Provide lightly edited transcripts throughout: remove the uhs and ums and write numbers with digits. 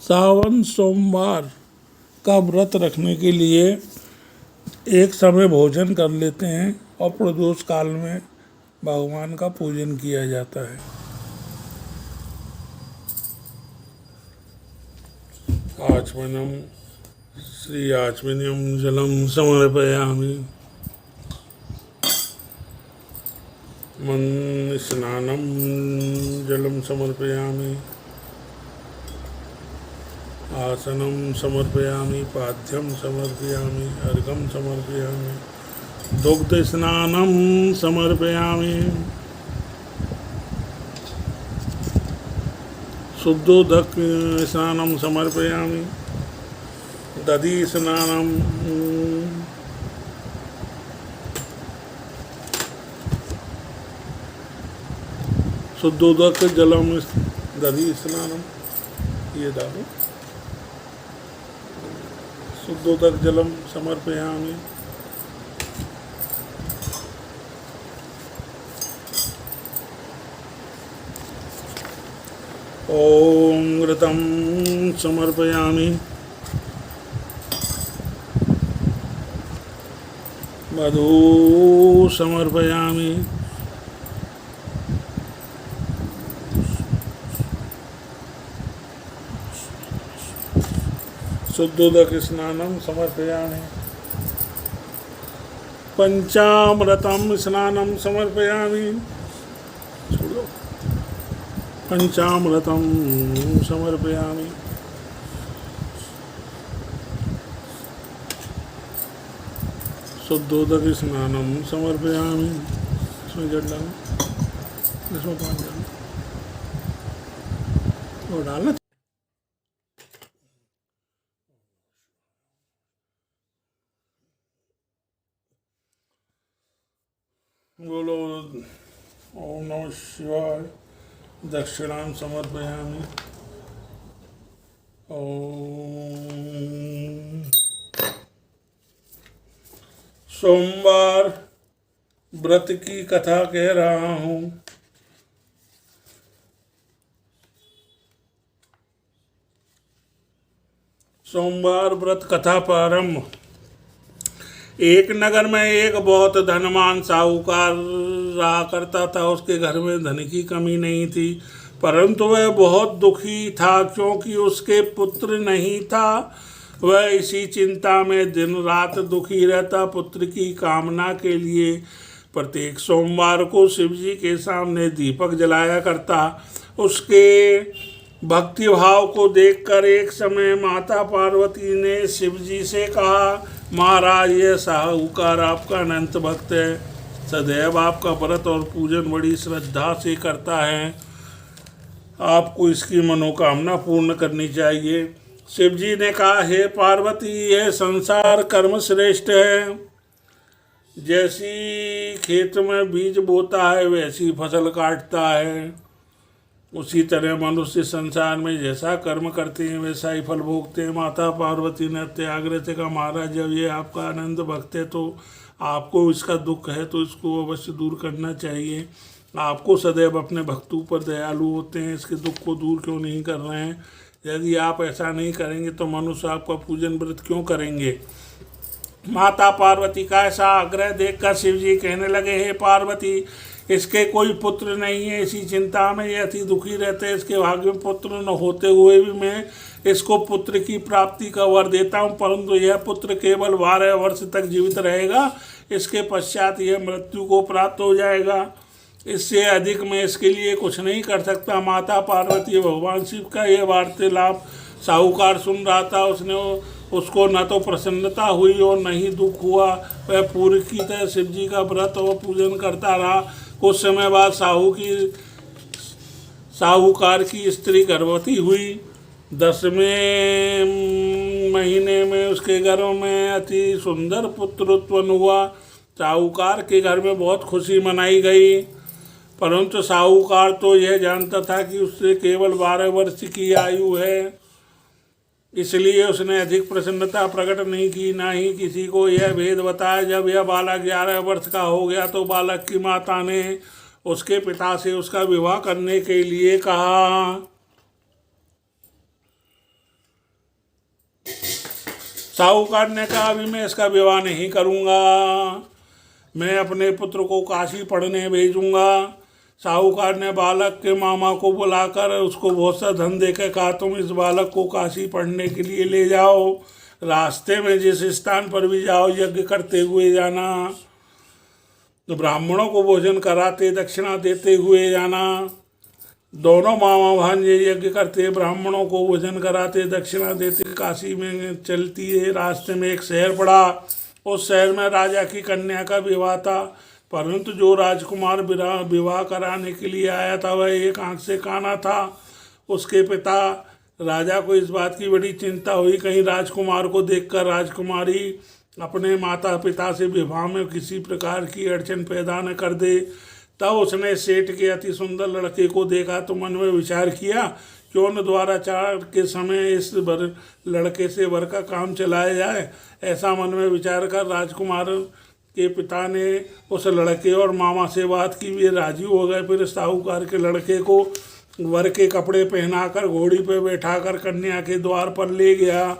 सावन सोमवार का व्रत रखने के लिए एक समय भोजन कर लेते हैं और प्रदोष काल में भगवान का पूजन किया जाता है। आचमनम श्री आचमनीयम जलम समर्पयामि। मन स्नानम जलम समर्पयामि। आसनं समर्पयामि। पाद्यं समर्पयामि। अर्घ्यं समर्पयामि। दुग्धस्नानं समर्पयामि। शुद्धोदक स्नानं समर्पयामि। दधि स्नानं शुद्धोदक जलम दधि स्नानं ये डालो। शुद्धोदक जलम समर्पयामि। ओम घृतं समर्पयामि। मधु समर्पयामि। शुद्धोदक स्नानं समर्पयामि। पंचामृतं स्नानं समर्पयामि। पंचामृतं समर्पयामि। शुद्धोदक स्नानं समर्पयामि। इसमें जल डालो, इसमें पानी डालो और डालना। बोलो ओम नमः शिवाय। दक्षिणां समर्पयामि। ओम। सोमवार व्रत की कथा कह रहा हूँ। सोमवार व्रत कथा प्रारंभ। एक नगर में एक बहुत धनवान साहूकार रहा करता था। उसके घर में धन की कमी नहीं थी, परंतु वह बहुत दुखी था क्योंकि उसके पुत्र नहीं था। वह इसी चिंता में दिन रात दुखी रहता। पुत्र की कामना के लिए प्रत्येक सोमवार को शिव जी के सामने दीपक जलाया करता। उसके भक्ति भाव को देखकर एक समय माता पार्वती ने शिव जी से कहा, महाराज यह साहूकार आपका अनंत भक्त है, सदैव आपका व्रत और पूजन बड़ी श्रद्धा से करता है, आपको इसकी मनोकामना पूर्ण करनी चाहिए। शिव जी ने कहा, हे पार्वती यह संसार कर्म श्रेष्ठ है। जैसी खेत में बीज बोता है वैसी फसल काटता है, उसी तरह मनुष्य संसार में जैसा कर्म करते हैं वैसा ही फल भोगते हैं। माता पार्वती ने त्याग्रह से कहा, महाराज जब ये आपका आनंद भक्त है तो आपको इसका दुख है तो इसको अवश्य दूर करना चाहिए। आपको सदैव अपने भक्तों पर दयालु होते हैं, इसके दुख को दूर क्यों नहीं कर रहे हैं? यदि आप ऐसा नहीं करेंगे तो मनुष्य आपका पूजन व्रत क्यों करेंगे? माता पार्वती का ऐसा आग्रह देखकर शिव जी कहने लगे, हे पार्वती इसके कोई पुत्र नहीं है, इसी चिंता में ये अति दुखी रहते हैं। इसके भाग्य में पुत्र न होते हुए भी मैं इसको पुत्र की प्राप्ति का वर देता हूँ, परंतु यह पुत्र केवल 12 वर्ष तक जीवित रहेगा। इसके पश्चात यह मृत्यु को प्राप्त हो जाएगा। इससे अधिक मैं इसके लिए कुछ नहीं कर सकता। माता पार्वती भगवान शिव का यह वार्तालाप साहूकार सुन रहा था। उसको न तो प्रसन्नता हुई और न ही दुख हुआ। वह पूर्व की तरह शिव जी का व्रत और पूजन करता रहा। कुछ समय बाद साहूकार की स्त्री गर्भवती हुई। 10वें महीने में उसके गर्भ में अति सुंदर पुत्र उत्पन्न हुआ। साहूकार के घर में बहुत खुशी मनाई गई, परंतु साहूकार तो यह जानता था कि उससे केवल 12 वर्ष की आयु है, इसलिए उसने अधिक प्रसन्नता प्रकट नहीं की, ना ही किसी को यह भेद बताया। जब यह बालक 11 वर्ष का हो गया तो बालक की माता ने उसके पिता से उसका विवाह करने के लिए कहा। साहूकार ने कहा अभी मैं इसका विवाह नहीं करूँगा, मैं अपने पुत्र को काशी पढ़ने भेजूँगा। साहूकार ने बालक के मामा को बुलाकर उसको बहुत सा धन देकर कहा तुम इस बालक को काशी पढ़ने के लिए ले जाओ, रास्ते में जिस स्थान पर भी जाओ यज्ञ करते हुए जाना, तो ब्राह्मणों को भोजन कराते दक्षिणा देते हुए जाना। दोनों मामा भांजे यज्ञ करते, ब्राह्मणों को भोजन कराते दक्षिणा देते, काशी में चलती है। रास्ते में एक शहर पड़ा, उस शहर में राजा की कन्या का विवाह था, परंतु जो राजकुमार विवाह कराने के लिए आया था वह एक आंख से काना था। उसके पिता राजा को इस बात की बड़ी चिंता हुई कहीं राजकुमार को देखकर राजकुमारी अपने माता पिता से विवाह में किसी प्रकार की अड़चन पैदा न कर दे। तब उसने सेठ के अति सुंदर लड़के को देखा तो मन में विचार किया क्यों न द्वाराचार के समय इस लड़के से वर का काम चलाया जाए। ऐसा मन में विचार कर राजकुमार के पिता ने उस लड़के और मामा से बात की, वे राजी हो गए। फिर साहूकार के लड़के को वर के कपड़े पहनाकर घोड़ी पर बैठाकर कन्या के द्वार पर ले गया।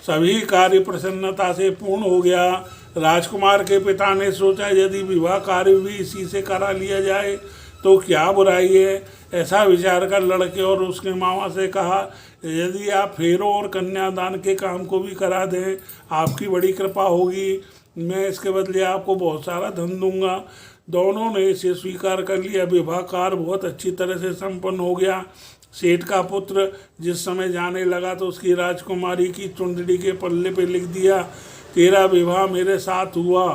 सभी कार्य प्रसन्नता से पूर्ण हो गया। राजकुमार के पिता ने सोचा यदि विवाह कार्य भी इसी से करा लिया जाए तो क्या बुराई है। ऐसा विचार कर लड़के और उसके मामा से कहा यदि आप फेरों और कन्यादान के काम को भी करा दें आपकी बड़ी कृपा होगी, मैं इसके बदले आपको बहुत सारा धन दूंगा। दोनों ने इसे स्वीकार कर लिया। विवाह कार्य बहुत अच्छी तरह से संपन्न हो गया। सेठ का पुत्र जिस समय जाने लगा तो उसकी राजकुमारी की चुंदड़ी के पल्ले पे लिख दिया तेरा विवाह मेरे साथ हुआ,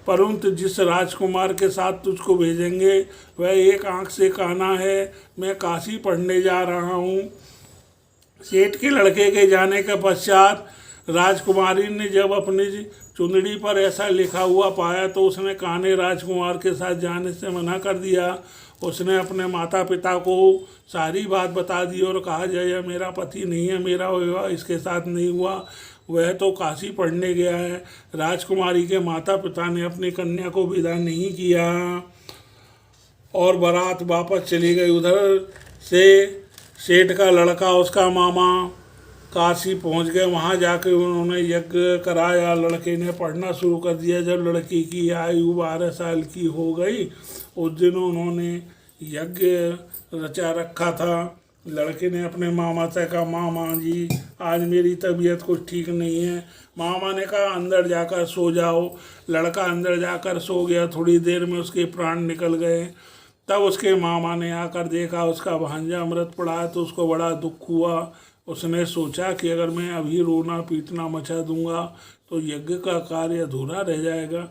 परंतु जिस राजकुमार के साथ तुझको भेजेंगे वह एक आंख से काना है, मैं काशी पढ़ने जा रहा हूँ। सेठ के लड़के के जाने के पश्चात राजकुमारी ने जब अपनी चुंदड़ी पर ऐसा लिखा हुआ पाया तो उसने कान्हे राजकुमार के साथ जाने से मना कर दिया। उसने अपने माता पिता को सारी बात बता दी और कहा जय मेरा पति नहीं है, मेरा विवाह इसके साथ नहीं हुआ, वह तो काशी पढ़ने गया है। राजकुमारी के माता पिता ने अपनी कन्या को विदा नहीं किया और बारात वापस चली गई। उधर से सेठ का लड़का उसका मामा काशी पहुंच गए। वहां जाकर उन्होंने यज्ञ कराया। लड़के ने पढ़ना शुरू कर दिया। जब लड़की की आयु 12 साल की हो गई उस दिन उन्होंने यज्ञ रचा रखा था। लड़के ने अपने मामा से कहा मामा जी आज मेरी तबीयत कुछ ठीक नहीं है। मामा ने कहा अंदर जाकर सो जाओ। लड़का अंदर जाकर सो गया। थोड़ी देर में उसके प्राण निकल गए। तब उसके मामा ने आकर देखा उसका भांजा अमृत पड़ा है तो उसको बड़ा दुख हुआ। उसने सोचा कि अगर मैं अभी रोना पीटना मचा दूंगा तो यज्ञ का कार्य अधूरा रह जाएगा।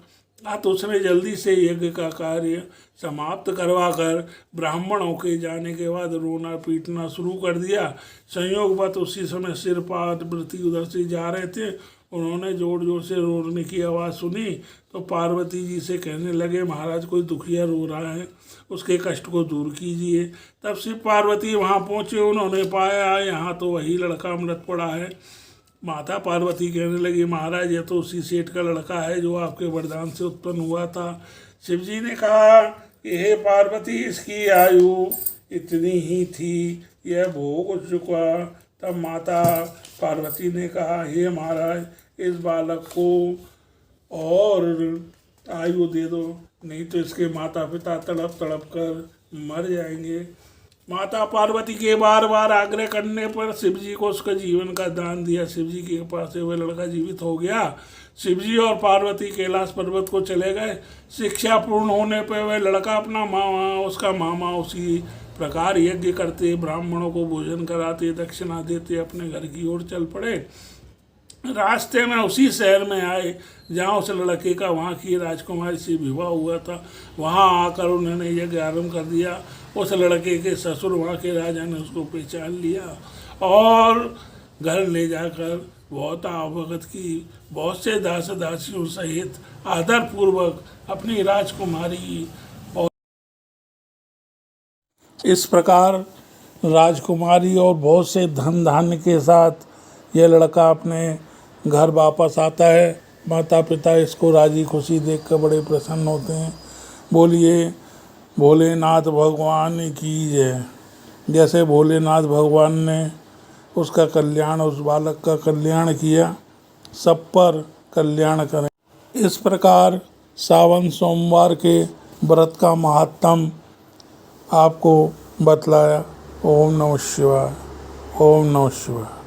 तो उसने जल्दी से यज्ञ का कार्य समाप्त करवा कर ब्राह्मणों के जाने के बाद रोना पीटना शुरू कर दिया। संयोगवश उसी समय सिर पार्वती उधर से जा रहे थे। उन्होंने जोर जोर से रोने की आवाज़ सुनी तो पार्वती जी से कहने लगे महाराज कोई दुखिया रो रहा है, उसके कष्ट को दूर कीजिए। तब शिव पार्वती वहाँ पहुँचे। उन्होंने पाया यहाँ तो वही लड़का अमृत पड़ा है। माता पार्वती कहने लगी महाराज ये तो उसी सेठ का लड़का है जो आपके वरदान से उत्पन्न हुआ था। शिव जी ने कहा कि हे पार्वती इसकी आयु इतनी ही थी, यह भोग चुका। तब माता पार्वती ने कहा हे महाराज इस बालक को और आयु दे दो, नहीं तो इसके माता पिता तड़प तड़प कर मर जाएंगे। माता पार्वती के बार बार आग्रह करने पर शिवजी को उसका जीवन का दान दिया। शिवजी के कृपा से वह लड़का जीवित हो गया। शिवजी और पार्वती कैलाश पर्वत को चले गए। शिक्षा पूर्ण होने पर वह लड़का अपना उसका मामा उसी प्रकार यज्ञ करते, ब्राह्मणों को भोजन कराते, दक्षिणा देते, अपने घर की ओर चल पड़े। रास्ते में उसी शहर में आए जहाँ उस लड़के का वहाँ की राजकुमारी से विवाह हुआ था। वहाँ आकर उन्होंने यज्ञ आरम्भ कर दिया। उस लड़के के ससुर वहाँ के राजा ने उसको पहचान लिया और घर ले जाकर बहुत आवभगत की, बहुत से दास दासियों सहित आदरपूर्वक अपनी राजकुमारी। और इस प्रकार राजकुमारी और बहुत से धन धान्य के साथ यह लड़का अपने घर वापस आता है। माता पिता इसको राजी खुशी देखकर बड़े प्रसन्न होते हैं। बोलिए भोलेनाथ भगवान की जय। जैसे भोलेनाथ भगवान ने उसका कल्याण, उस बालक का कल्याण किया, सब पर कल्याण करें। इस प्रकार सावन सोमवार के व्रत का महात्म आपको बतलाया। ओम नमः शिवाय। ओम नमः शिवाय।